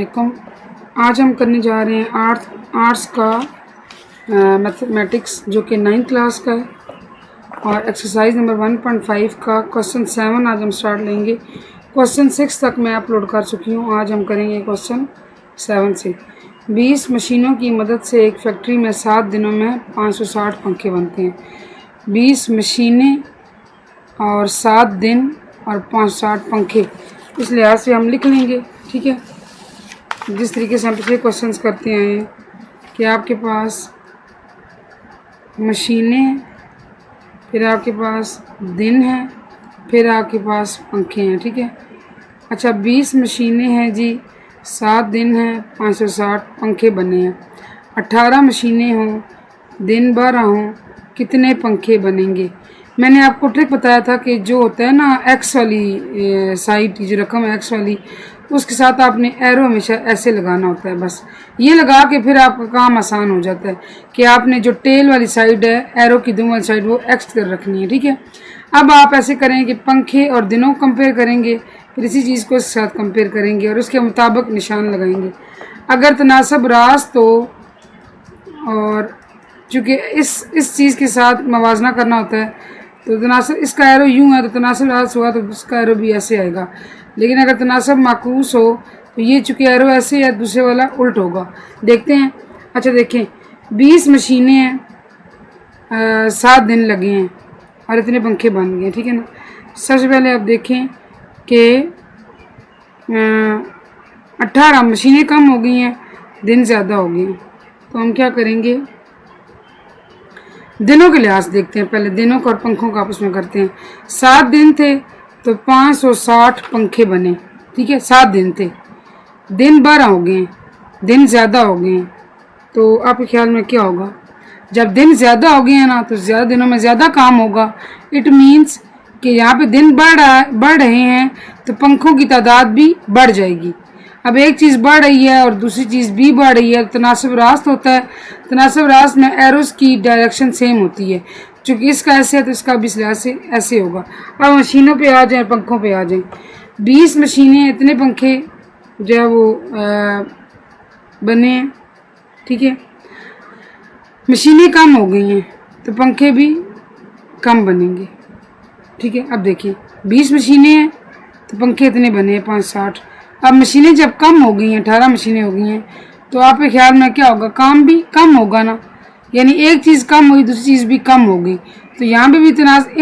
वालेकुम। आज हम करने जा रहे हैं आर्ट्स का मैथमेटिक्स जो कि 9th क्लास का है और एक्सरसाइज नंबर 1.5 का क्वेश्चन 7 आज हम स्टार्ट लेंगे। क्वेश्चन 6 तक मैं अपलोड कर चुकी हूँ। आज हम करेंगे क्वेश्चन 7 से। 20 मशीनों की मदद से एक फैक्ट्री में 7 दिनों में 560 पंखे बनते हैं। 20 मशीनें और 7 दिन और 560 पंखे, इस लिहाज से हम लिख लेंगे। ठीक है, जिस तरीके से हम पिछले क्वेश्चंस करते हैं कि आपके पास मशीनें, फिर आपके पास दिन है, फिर आपके पास पंखे हैं। ठीक है, अच्छा 20 मशीनें हैं जी, 7 दिन हैं, 560 पंखे बने हैं। 18 मशीनें हों, दिन 12 हों, कितने पंखे बनेंगे? मैंने आपको ट्रिक बताया था कि जो होता है ना एक्स वाली साइड, जो रकम है एक्स वाली, उसके साथ आपने एरो हमेशा ऐसे लगाना होता है। बस ये लगा के फिर आपका काम आसान हो जाता है कि आपने जो टेल वाली साइड है, एरो की दोनों वाली साइड, वो एक्स कर रखनी है। ठीक है, अब आप ऐसे करें कि पंखे और दिनों को कंपेयर करेंगे, फिर इसी चीज़ को इसके साथ कंपेयर करेंगे और उसके मुताबिक निशान लगाएंगे। अगर तनासब रास्त तो, और चूँकि इस चीज़ के साथ मवाजना करना होता है, तो तनासब इसका एरो यूँ है तो तनासब रास्त हुआ तो उसका एरो भी ऐसे आएगा। लेकिन अगर तनासब माकूस हो तो ये चूँकि एरो ऐसे या दूसरे वाला उल्ट होगा। देखते हैं। अच्छा देखें, 20 मशीनें हैं, 7 दिन लगे हैं और इतने पंखे बन गए। ठीक है ना, सबसे पहले आप देखें कि 18 मशीनें कम हो गई हैं, दिन ज़्यादा हो गए हैं। तो हम क्या करेंगे, दिनों के लिहाज देखते हैं। पहले दिनों का और पंखों का आपस में करते हैं। 7 दिन थे तो 560 पंखे बने। ठीक है, 7 दिन थे, दिन 12 हो गए, दिन ज़्यादा हो गए। तो आपके ख्याल में क्या होगा? जब दिन ज़्यादा हो गए हैं ना, तो ज़्यादा दिनों में ज़्यादा काम होगा। इट मीन्स कि यहाँ पे दिन बढ़ रहे हैं तो पंखों की तादाद भी बढ़ जाएगी। अब एक चीज़ बढ़ रही है और दूसरी चीज़ भी बढ़ रही है, तनासब रास्त होता है। तनासब रास्त में एरोस की डायरेक्शन सेम होती है। चूँकि इसका ऐसे है तो इसका भी इस लिहाज से ऐसे होगा। अब मशीनों पे आ जाएं, पंखों पे आ जाएं। 20 मशीनें, इतने पंखे जो है वो बने हैं। ठीक है, मशीनें कम हो गई हैं तो पंखे भी कम बनेंगे। ठीक है, अब देखिए 20 मशीनें हैं तो पंखे इतने बने हैं 560। अब मशीनें जब कम हो गई हैं, 18 मशीनें हो गई हैं, तो आपके ख्याल में क्या होगा? काम भी कम होगा ना, यानी एक चीज़ कम हुई, दूसरी चीज़ भी कम हो गई। तो यहाँ पे भी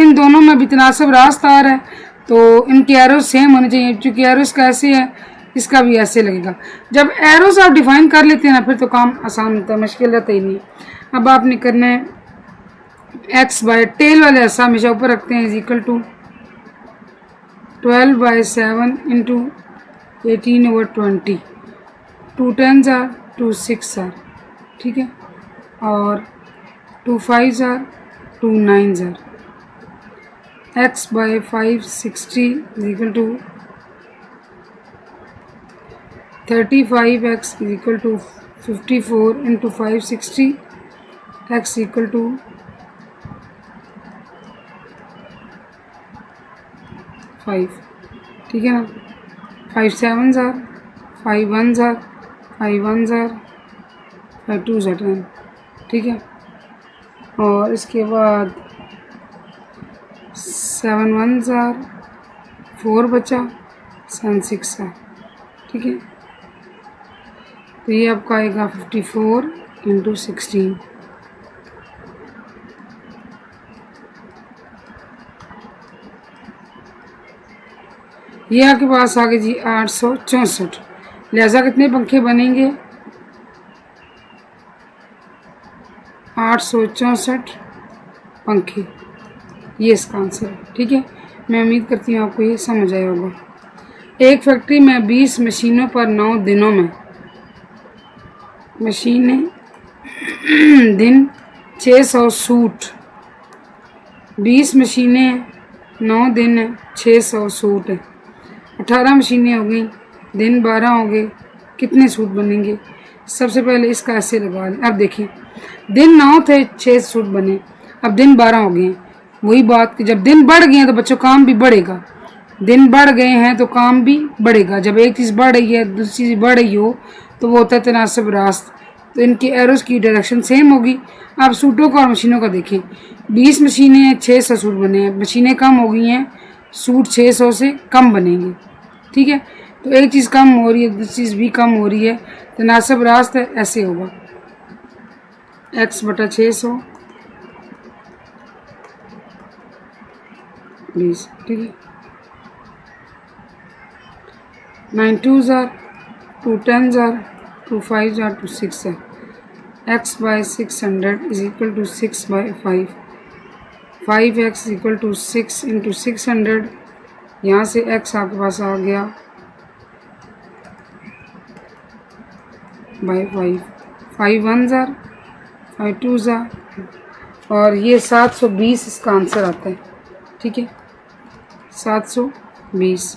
इन दोनों में भी तनासब रास्त आ रहा है, तो इनके एरोस सेम होने चाहिए। चूँकि एरोस का ऐसे है, इसका भी ऐसे लगेगा। जब एरोस आप डिफाइन कर लेते हैं ना, फिर तो काम आसान होता है, मुश्किल रहता ही नहीं। अब आपने करना है एक्स बाय टेल वाले ऐसा हमेशा ऊपर रखते हैं, equal to 12/7 into 18/20। 2 10s are 2 6 are। ठीक है, और 2 5s are 2 9s are। x by 560 is equal to 35x is equal to 54 into 560, x equal to 5। ठीक है ना, 5 7s are 5 1s are 5 1s are 5 2s are 10। ठीक है, और इसके बाद 7 1s are 4 बचा, 7 6 are। ठीक है, तो ये आपका आएगा 54 इंटू 16। ये आपके पास आ गए जी 864। लिहाजा कितने पंखे बनेंगे? 864 पंखे, ये इसका आंसर है। ठीक है, मैं उम्मीद करती हूँ आपको ये समझ आया होगा। एक फैक्ट्री में 20 मशीनों पर 9 दिनों में, मशीनें दिन 600 सूट, 20 मशीनें 9 दिन है, 600 सूट है। 18 मशीनें हो गई, दिन 12 हो गए, कितने सूट बनेंगे? सबसे पहले इसका ऐसे लगा लें। अब देखिए, दिन 9 थे, 6 सूट बने, अब दिन 12 हो गए। वही बात कि जब दिन बढ़ गए तो बच्चों काम भी बढ़ेगा। दिन बढ़ गए हैं तो काम भी बढ़ेगा। जब एक चीज़ बढ़ रही है दूसरी चीज़ बढ़ रही हो तो वो होता है तनासब रास्त। तो इनकी एरोस की डायरेक्शन सेम होगी। आप सूटों का और मशीनों का देखें, 20 मशीनें हैं, 600 सूट बने हैं। मशीनें कम हो गई हैं, सूट 600 से कम बनेंगे। ठीक है, तो एक चीज़ कम हो रही है दूसरी चीज़ भी कम हो रही है, तनासब रास्त है, ऐसे होगा x/600 20। ठीक है, 9 2s are 2 10s are 2 5s are 2 6 है। x/600 is equal to 6/5। 5x equal to 6 into 600। यहाँ से x आपके पास आ गया by 5। 5 1s are 5 2s are, और ये 720 इसका आंसर आता है। ठीक है, 720।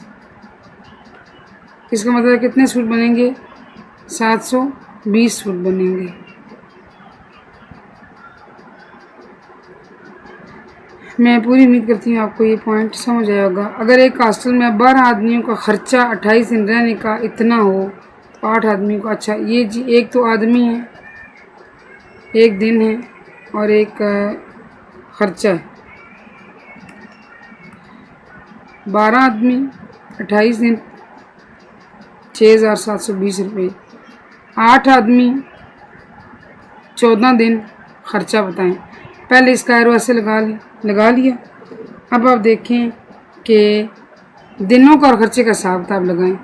इसका मतलब कितने सूट बनेंगे? 720 सूट बनेंगे। मैं पूरी उम्मीद करती हूँ आपको ये पॉइंट समझ आया होगा। अगर एक हॉस्टल में 12 आदमियों का ख़र्चा 28 दिन रहने का इतना हो तो 8 आदमियों का, अच्छा ये जी एक तो आदमी है, एक दिन है और एक ख़र्चा है। 12 आदमी 28 दिन 6,720 रुपये। 8 आदमी 14 दिन ख़र्चा बताएं। पहले इसका एरो ऐसे लगा लिया। अब आप देखें कि दिनों का और ख़र्चे का हिसाब किताब लगाएं।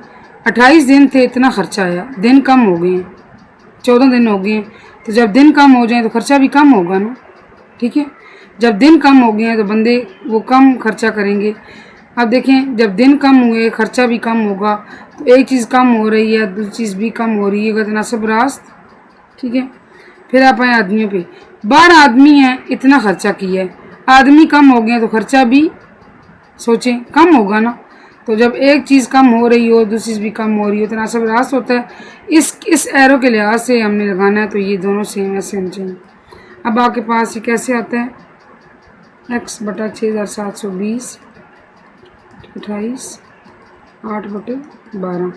28 दिन थे, इतना ख़र्चा आया, दिन कम हो गए हैं, 14 दिन हो गए हैं, तो जब दिन कम हो जाए तो ख़र्चा भी कम होगा ना। ठीक है, जब दिन कम हो गए हैं तो बंदे वो कम खर्चा करेंगे। अब देखें जब दिन कम हुए ख़र्चा भी कम होगा, तो एक चीज़ कम हो रही है दूसरी चीज़ भी कम हो रही है, तनासब रास्त। ठीक है, फिर आप आए आदमियों पे। 12 आदमी हैं, इतना खर्चा किया है, आदमी कम हो गए तो खर्चा भी सोचें कम होगा ना। तो जब एक चीज़ कम हो रही हो दूसरी चीज़ भी कम हो रही हो, तनासब रास्त होता है। इस एरो के लिहाज से हमने लगाना है, तो ये दोनों सेम ऐसे होने चाहिए। अब आपके पास ये कैसे आता है? x/6,720 28 8/12।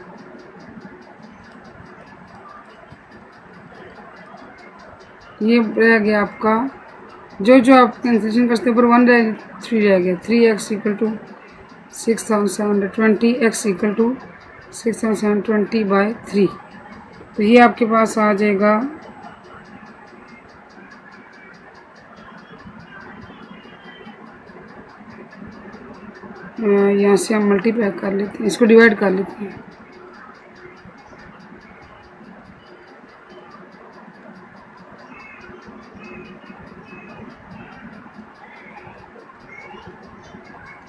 ये रह गया आपका जो आप कैंसिलेशन करते ऊपर 1 रह 3 रह गया। 3x equal to 6,720, x equal to 6,720/3। तो ये आपके पास आ जाएगा यहाँ से हम मल्टीप्लाई कर लेते हैं, इसको डिवाइड कर लेते हैं।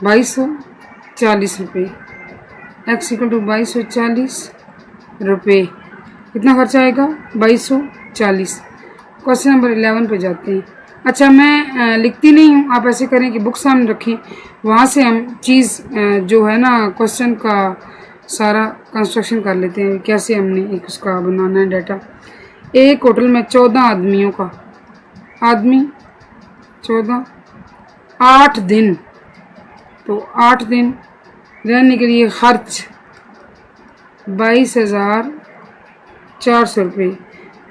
₹2240। x इक्वल टू 2240 रुपये। कितना खर्चा आएगा? 2240। क्वेश्चन नंबर 11 पे जाते हैं। अच्छा मैं लिखती नहीं हूँ, आप ऐसे करें कि बुक सामने रखें, वहाँ से हम चीज़ जो है ना क्वेश्चन का सारा कंस्ट्रक्शन कर लेते हैं, कैसे हमने एक उसका बनाना है डाटा। एक होटल में 14 आदमियों का, आदमी 14, 8 दिन, तो 8 दिन रहने के लिए खर्च 22,400 रुपये।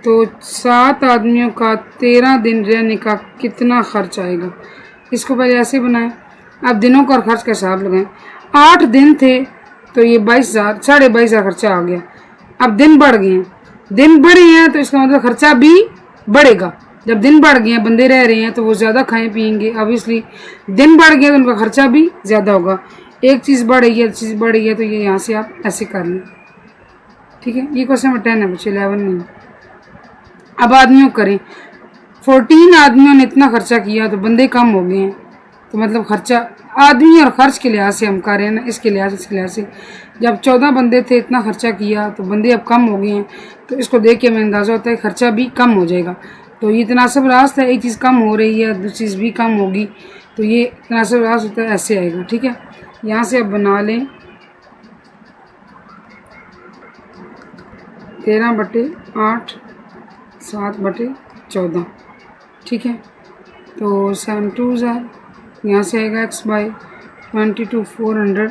तो 7 आदमियों का 13 दिन रहने का कितना खर्च आएगा? इसको पहले ऐसे बनाएं। अब दिनों का और खर्च का हिसाब लगाएं। 8 दिन थे तो ये 22,000 22,500 खर्चा आ गया। अब दिन बढ़ गए हैं, दिन बढ़े हैं तो इसका मतलब खर्चा भी बढ़ेगा। जब दिन बढ़ गए हैं, बंदे रह रहे हैं तो वो ज़्यादा खाएं पियेंगे, ऑब्वियसली दिन बढ़ गया तो उनका खर्चा भी ज़्यादा होगा। एक चीज़ बढ़ रही है चीज़ बढ़ रही है, तो ये यहाँ से आप ऐसे कर लें। ठीक है, ये क्वेश्चन नंबर 10 है बच्चे, 11 नहीं। अब आदमियों करें, 14 आदमियों ने इतना खर्चा किया तो बंदे कम हो गए हैं, तो मतलब खर्चा आदमी और खर्च के लिहाज से हम कर रहे हैं ना, इसके लिहाज से इसके लिहाज से। जब 14 बंदे थे इतना खर्चा किया तो बंदे अब कम हो गए हैं, तो इसको देख के हमें अंदाज़ा होता है खर्चा भी कम हो जाएगा। तो ये तनासब रास्त है, एक चीज़ कम हो रही है दूसरी चीज़ भी कम होगी, तो ये तनासब रास्त होता है, ऐसे आएगा। ठीक है, यहाँ से अब बना लें 13/8 7/14। ठीक है, तो 7 2s are, यहाँ से आएगा x/22 400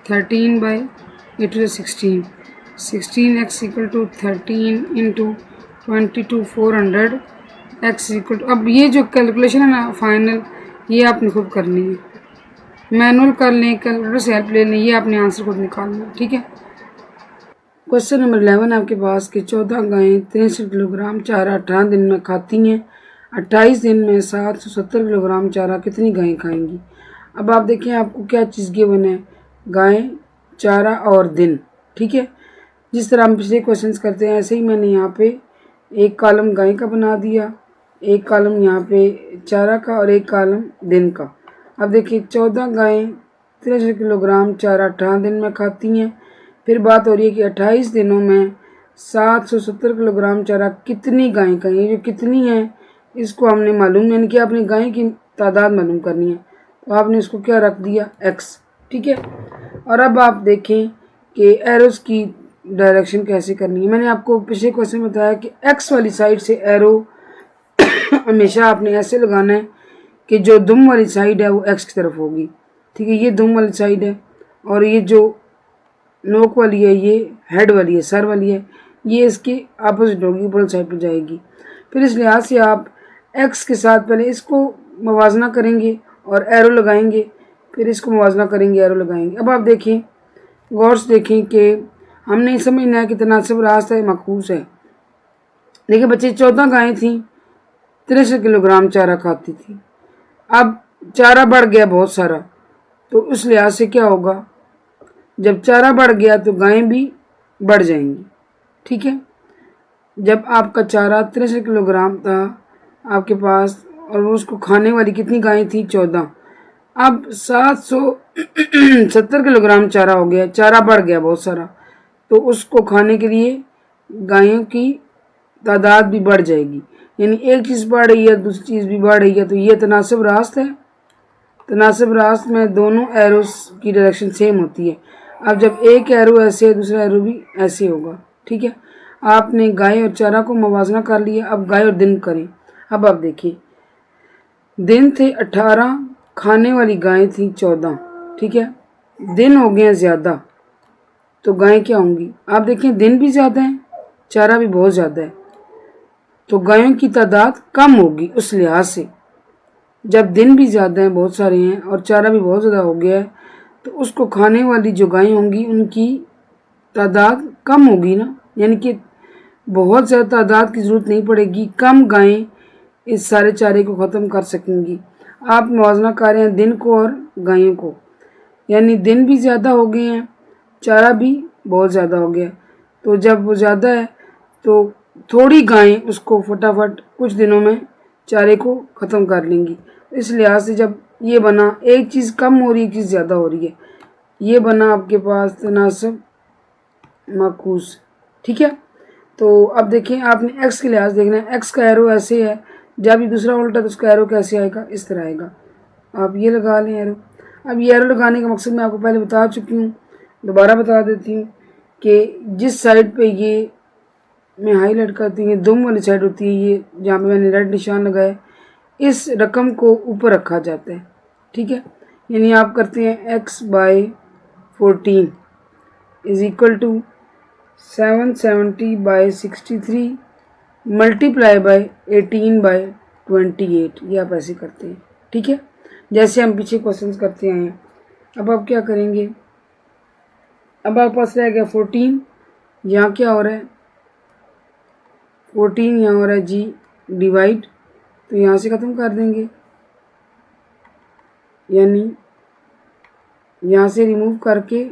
13/8 to 16x equal to 13 into 22 400 x equal to, अब ये जो कैलकुलेशन है ना फाइनल, ये आपने खुद करनी है, मैनुअल कर लें, कैलकुलेटर से हेल्प ले लें, ये आपने आंसर खुद निकालना है। ठीक है। क्वेश्चन नंबर 11 आपके पास कि 14 गायें 63 किलोग्राम चारा 18 दिन में खाती हैं, 28 दिन में 770 किलोग्राम चारा कितनी गायें खाएंगी। अब आप देखें आपको क्या चीज़ गिवन है, गायें, चारा और दिन। ठीक है। जिस तरह हम पिछले क्वेश्चंस करते हैं ऐसे ही मैंने यहाँ पे एक कॉलम गाय का बना दिया, एक कॉलम यहाँ पे चारा का और एक कॉलम दिन का। अब देखिए 14 गायें 63 किलोग्राम चारा 18 दिन में खाती हैं। फिर बात हो रही है कि 28 दिनों में 770 किलोग्राम चारा कितनी गायें खाएंगी। ये जो कितनी है इसको हमने मालूम, यानी कि आपने गायें की तादाद मालूम करनी है, तो आपने इसको क्या रख दिया, x। ठीक है। और अब आप देखें कि एरोस की डायरेक्शन कैसे करनी है। मैंने आपको पिछले क्वेश्चन में बताया कि x वाली साइड से एरो हमेशा आपने ऐसे लगाना है कि जो दुम वाली साइड है वो x की तरफ होगी। ठीक है। ये दुम वाली साइड है और ये जो नोक वाली है ये हेड वाली है, सर वाली है, ये इसकी अपोजिट होगी, ऊपर साइड पर जाएगी। फिर इस लिहाज से आप x के साथ पहले इसको मवाजना करेंगे और एरो लगाएंगे, फिर इसको मवाजना करेंगे, एरो लगाएंगे। अब आप देखें, गौर से देखें कि हमने समझना है कि तनासब रास्ता है, मकूस है। देखिए बच्चे 14 गायें थी, 63 किलोग्राम चारा खाती थी। अब चारा बढ़ गया बहुत सारा, तो उस लिहाज से क्या होगा, जब चारा बढ़ गया तो गायें भी बढ़ जाएंगी। ठीक है। जब आपका चारा 63 किलोग्राम था आपके पास और उसको खाने वाली कितनी गायें थी, 14। अब 770 किलोग्राम चारा हो गया, चारा बढ़ गया बहुत सारा, तो उसको खाने के लिए गायों की तादाद भी बढ़ जाएगी। यानी एक चीज़ बढ़ रही है दूसरी चीज़ भी बढ़ रही है, तो ये तनासब रास्त है। तनासब रास्त में दोनों एरोस की डायरेक्शन सेम होती है। अब जब एक एरो ऐसे है दूसरा एरो भी ऐसे होगा। ठीक है। आपने गाय और चारा को मवाजना कर लिया, अब गाय और दिन करें। अब आप देखिए, दिन थे 18, खाने वाली गायें थी 14। ठीक है। दिन हो गए ज़्यादा, तो गायें क्या होंगी, आप देखें दिन भी ज़्यादा है, चारा भी बहुत ज़्यादा है, तो गायों की तादाद कम होगी। उस लिहाज से जब दिन भी ज़्यादा हैं, बहुत सारे हैं, और चारा भी बहुत ज़्यादा हो गया है, तो उसको खाने वाली जो गायें होंगी उनकी तादाद कम होगी ना, यानी कि बहुत ज़्यादा तादाद की ज़रूरत नहीं पड़ेगी, कम गायें इस सारे चारे को ख़त्म कर सकेंगी। आप मुआवजा कर रहे हैं दिन को और गायों को, यानी दिन भी ज़्यादा हो गए हैं, चारा भी बहुत ज़्यादा हो गया। तो जब वो ज़्यादा है तो थोड़ी गायें उसको फटाफट कुछ दिनों में चारे को ख़त्म कर लेंगी। इस लिहाज से जब ये बना, एक चीज़ कम हो रही है, एक चीज़ ज़्यादा हो रही है, ये बना आपके पास तनासब माकूस। ठीक है। तो अब देखें आपने x के लिहाज देखना है, x का एरो ऐसे है, जब ये दूसरा उल्टा तो उसका एरो कैसे आएगा, इस तरह आएगा। आप ये लगा लें एरो। अब ये एरो लगाने का मकसद मैं आपको पहले बता चुकी हूँ, दोबारा बता देती हूँ कि जिस साइड पे ये मैं हाईलाइट करती हूँ, दुम वाली साइड होती है, ये जहाँ पे मैंने रेड निशान लगाया, इस रकम को ऊपर रखा जाता है। ठीक है। यानी आप करते हैं x/14 is equal to 770/63 multiply by 18/28, ये आप ऐसे करते हैं। ठीक है। जैसे हम पीछे क्वेश्चंस करते आए हैं। अब आप क्या करेंगे, अब आपके पास रह गया 14, यहाँ क्या हो रहा है 14, यहाँ हो रहा है जी डिवाइड, तो यहाँ से ख़त्म कर देंगे, यानी यहाँ से रिमूव करके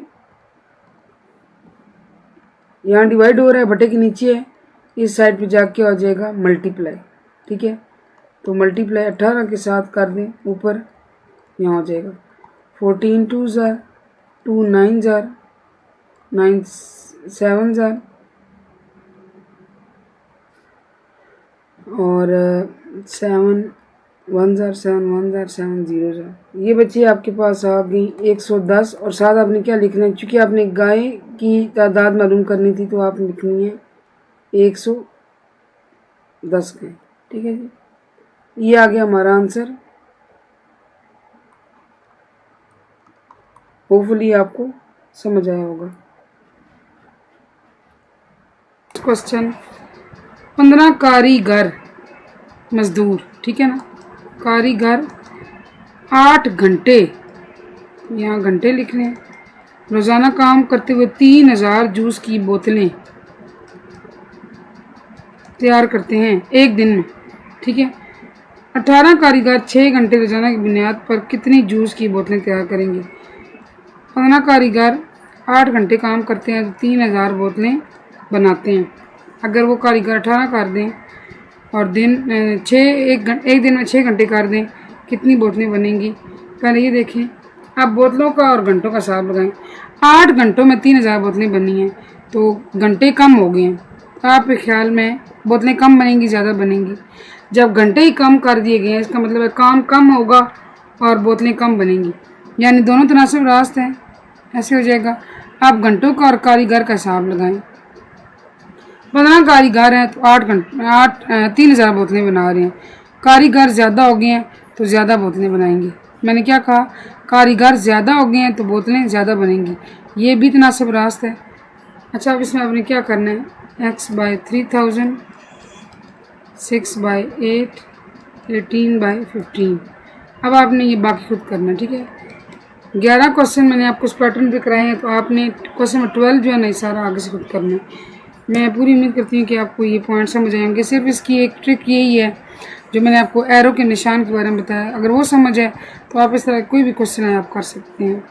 यहाँ डिवाइड हो रहा है, बटे के नीचे है, इस साइड पे जाके हो जाएगा मल्टीप्लाई। ठीक है। तो मल्टीप्लाई 18 के साथ कर दें ऊपर, यहाँ हो जाएगा 14 2 ज़ार 2 9 ज़ार 9 7 ज़ार और 7 1 ज़ार 7 1 ज़ार 7 0 ज़ार। ये बच्चे आपके पास आ गई 110, और साथ आपने क्या लिखना है, चूँकि आपने गाय की तादाद मालूम करनी थी तो आपने लिखनी है 110 गाय। ठीक है जी, ये आ गया हमारा आंसर। होपफुली आपको समझ आया होगा। क्वेश्चन 15 कारीगर मजदूर, ठीक है ना, कारीगर 8 घंटे, यहाँ घंटे लिख रहे हैं, रोज़ाना काम करते हुए 3000 जूस की बोतलें तैयार करते हैं एक दिन में, ठीक है। 18 कारीगर 6 घंटे रोज़ाना की बुनियाद पर कितनी जूस की बोतलें तैयार करेंगे। 15 कारीगर 8 घंटे काम करते हैं तो 3000 बोतलें बनाते हैं। अगर वो कारीगर 18 कर दें और एक दिन में 6 घंटे कर दें, कितनी बोतलें बनेंगी। पहले ये देखें, आप बोतलों का और घंटों का हिसाब लगाएं। 8 घंटों में 3000 बोतलें बनी हैं तो घंटे कम हो गए हैं। तो आपके ख्याल में बोतलें कम बनेंगी ज़्यादा बनेंगी। जब घंटे ही कम कर दिए गए हैं इसका मतलब है काम कम होगा और बोतलें कम बनेंगी, यानी दोनों तनासिब रास्त हैं। ऐसे हो जाएगा। आप घंटों का और कारीगर का हिसाब लगाएं। 15 कारीगर हैं तो 3000 बोतलें बना रहे हैं। कारीगर ज़्यादा हो गए हैं तो ज़्यादा बोतलें बनाएंगे। मैंने क्या कहा, कारीगर ज़्यादा हो गए हैं तो बोतलें ज़्यादा बनेंगी। ये भी तनासिब रास्त है। अच्छा, अब इसमें आपने क्या करना है, x/3000, 6/8, 18/15। अब आपने ये बाकी खुद करना है, ठीक है। 11 क्वेश्चन मैंने आपको इस पैटर्न पे कराए हैं तो आपने क्वेश्चन नंबर 12 जो है ना सारा आगे से खुद करना है। मैं पूरी उम्मीद करती हूँ कि आपको ये पॉइंट समझ आएंगे। सिर्फ इसकी एक ट्रिक यही है जो मैंने आपको एरो के निशान के बारे में बताया, अगर वो समझ है तो आप इस तरह कोई भी क्वेश्चन है आप कर सकते हैं।